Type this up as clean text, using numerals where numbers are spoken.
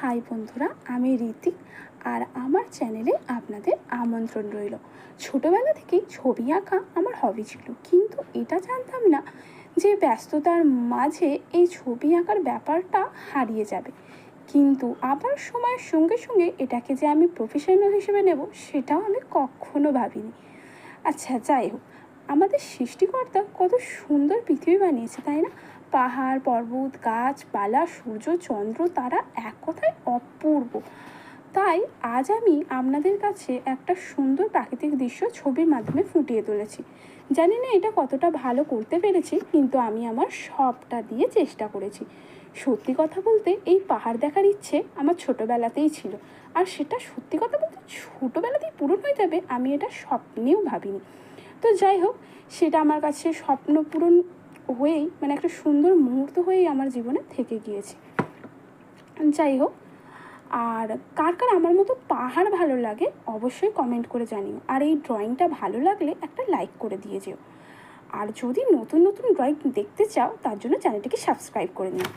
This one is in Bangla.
হাই বন্ধুরা, আমি রীতি আর আমার চ্যানেলে আপনাদের আমন্ত্রণ রইল। ছোটোবেলা থেকেই ছবি আঁকা আমার হবি ছিল, কিন্তু এটা জানতাম না যে ব্যস্ততার মাঝে এই ছবি আঁকার ব্যাপারটা হারিয়ে যাবে। কিন্তু আবার সময়ের সঙ্গে সঙ্গে এটাকে যে আমি প্রফেশনাল হিসেবে নেব সেটাও আমি কখনো ভাবিনি। আচ্ছা, যাই হোক, আমাদের সৃষ্টিকর্তা কত সুন্দর পৃথিবী বানিয়েছে, তাই না? পাহাড়, পর্বত, গাছপালা, সূর্য, চন্দ্র, তারা এক কথায় অপূর্ব। তাই আজ আমি আপনাদের কাছে একটা সুন্দর প্রাকৃতিক দৃশ্য ছবির মাধ্যমে ফুটিয়ে তুলেছি। জানি না এটা কতটা ভালো করতে পেরেছি, কিন্তু আমি আমার সবটা দিয়ে চেষ্টা করেছি। সত্যি কথা বলতে এই পাহাড় দেখার ইচ্ছে আমার ছোটোবেলাতেই ছিল, আর সেটা সত্যি কথা বলতে ছোটোবেলাতেই পূরণ হয়ে যাবে আমি এটা স্বপ্নেও ভাবিনি। তো যাই হোক, সেটা আমার কাছে স্বপ্ন পূরণ হয়েই একটা সুন্দর মুহূর্ত হয়েই আমার জীবনে থেকে গিয়েছে। যাই হোক, আর কার কার আমার মতো পাহাড় ভালো লাগে অবশ্যই কমেন্ট করে জানিও, আর এই ড্রয়িংটা ভালো লাগলে একটা লাইক করে দিয়ে যেও। আর যদি নতুন নতুন ড্রয়িং দেখতে চাও তার জন্য চ্যানেলটিকে সাবস্ক্রাইব করে নিও।